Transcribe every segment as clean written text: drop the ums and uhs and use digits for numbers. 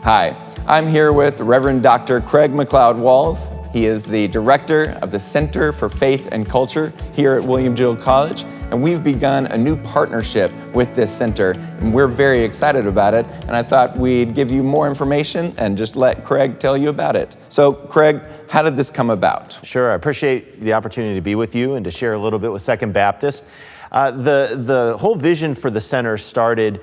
Hi, I'm here with Reverend Dr. Craig McLeod-Walls. He is the director of the Center for Faith and Culture here at William Jewell College, and we've begun a new partnership with this center, and we're very excited about it, and I thought we'd give you more information and just let Craig tell you about it. So, Craig, how did this come about? Sure, I appreciate the opportunity to be with you and to share a little bit with Second Baptist. The whole vision for the center started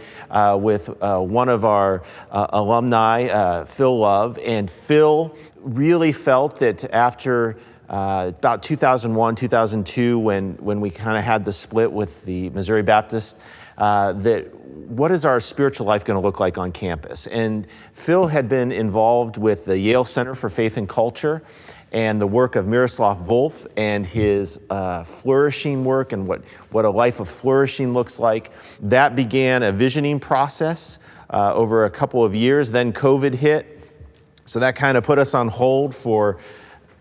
with one of our alumni, Phil Love, and Phil really felt that after about 2001, 2002, when we kind of had the split with the Missouri Baptist, that what is our spiritual life going to look like on campus? And Phil had been involved with the Yale Center for Faith and Culture and the work of Miroslav Volf and his flourishing work and what a life of flourishing looks like. That began a visioning process over a couple of years. Then COVID hit, so that kind of put us on hold for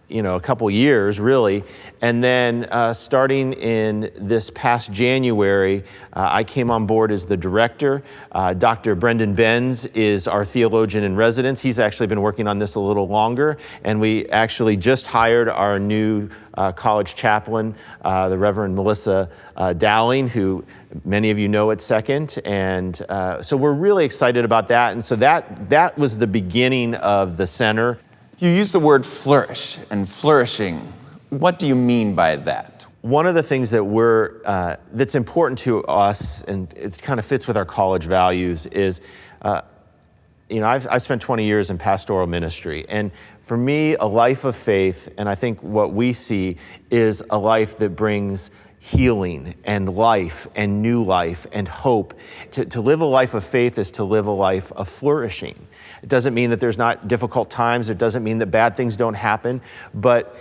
a couple years, really. And then starting in this past January, I came on board as the director. Dr. Brendan Benz is our theologian in residence. He's actually been working on this a little longer. And we actually just hired our new college chaplain, the Reverend Melissa Dowling, who many of you know at Second. And so we're really excited about that. And so that was the beginning of the center. You use the word flourish and flourishing. What do you mean by that? One of the things that that's important to us, and it kind of fits with our college values, is, I spent 20 years in pastoral ministry, and for me, a life of faith, and I think what we see is a life that brings healing and life and new life and hope. To live a life of faith is to live a life of flourishing. It doesn't mean that there's not difficult times. It doesn't mean that bad things don't happen. But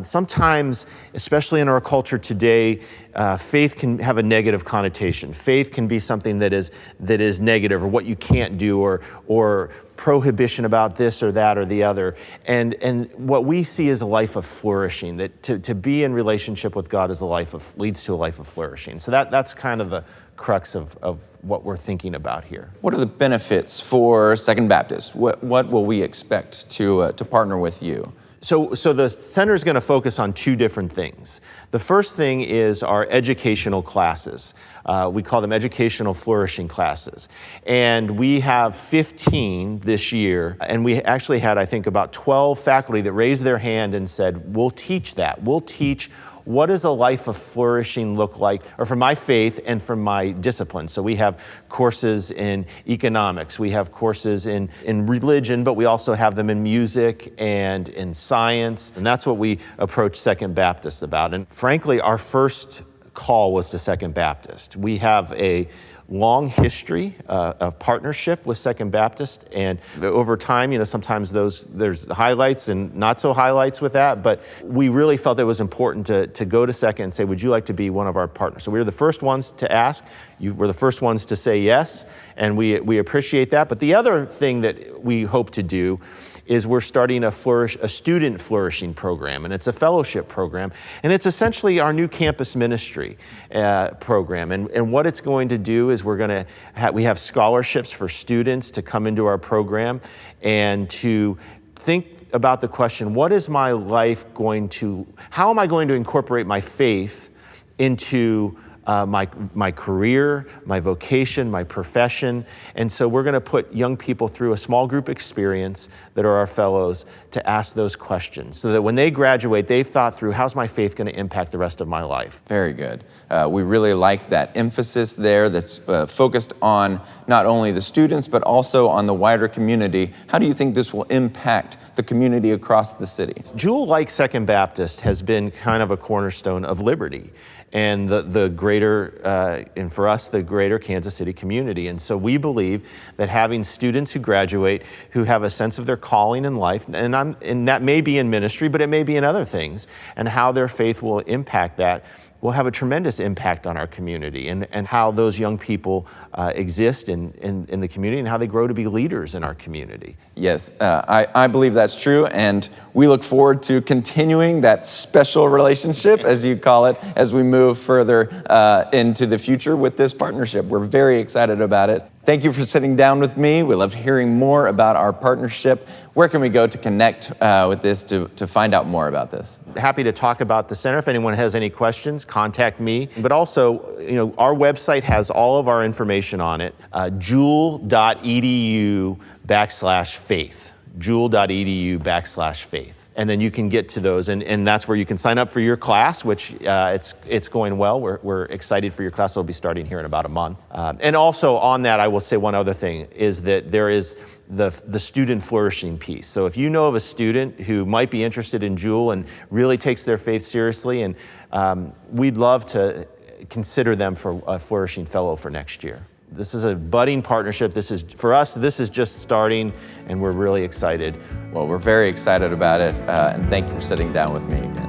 sometimes, especially in our culture today, faith can have a negative connotation. Faith can be something that is negative, or what you can't do, or prohibition about this or that or the other. And what we see is a life of flourishing. That to be in relationship with God leads to a life of flourishing. So that's kind of the crux of what we're thinking about here. What are the benefits for Second Baptist? What will we expect to partner with you? So the center is going to focus on two different things. The first thing is our educational classes. We call them educational flourishing classes. And we have 15 this year. And we actually had, I think, about 12 faculty that raised their hand and said, we'll teach that. We'll teach what does a life of flourishing look like, or for my faith and for my discipline. So we have courses in economics, we have courses in religion, but we also have them in music and in science. And that's what we approach Second Baptist about. And frankly, our first call was to Second Baptist. We have a long history of partnership with Second Baptist, and over time, sometimes there's highlights and not so highlights with that, but we really felt it was important to go to Second and say, would you like to be one of our partners? So we were the first ones to ask. You were the first ones to say yes, and we appreciate that. But the other thing that we hope to do is we're starting a student flourishing program, and it's a fellowship program, and it's essentially our new campus ministry program. And what it's going to do is we have scholarships for students to come into our program and to think about the question, how am I going to incorporate my faith into my career, my vocation, my profession. And so we're going to put young people through a small group experience that are our fellows to ask those questions so that when they graduate, they've thought through, how's my faith going to impact the rest of my life? Very good. We really like that emphasis there that's focused on not only the students, but also on the wider community. How do you think this will impact the community across the city? Jewell, like Second Baptist, has been kind of a cornerstone of liberty and the greater, and for us, the greater Kansas City community. And so we believe that having students who graduate who have a sense of their calling in life, and that may be in ministry, but it may be in other things, and how their faith will impact that, will have a tremendous impact on our community and how those young people exist in the community and how they grow to be leaders in our community. Yes, I believe that's true, and we look forward to continuing that special relationship, as you call it, as we move further into the future with this partnership. We're very excited about it. Thank you for sitting down with me. We loved hearing more about our partnership. Where can we go to connect with this to find out more about this? Happy to talk about the center. If anyone has any questions, contact me. But also, our website has all of our information on it, jewell.edu/faith, jewell.edu/faith. And then you can get to those, and that's where you can sign up for your class, which it's going well. We're excited for your class. It'll be starting here in about a month. And also on that, I will say one other thing, is that there is the student flourishing piece. So if you know of a student who might be interested in Jewell and really takes their faith seriously, and we'd love to consider them for a Flourishing Fellow for next year. This is a budding partnership. For us, this is just starting, and we're really excited. Well, we're very excited about it, and thank you for sitting down with me again.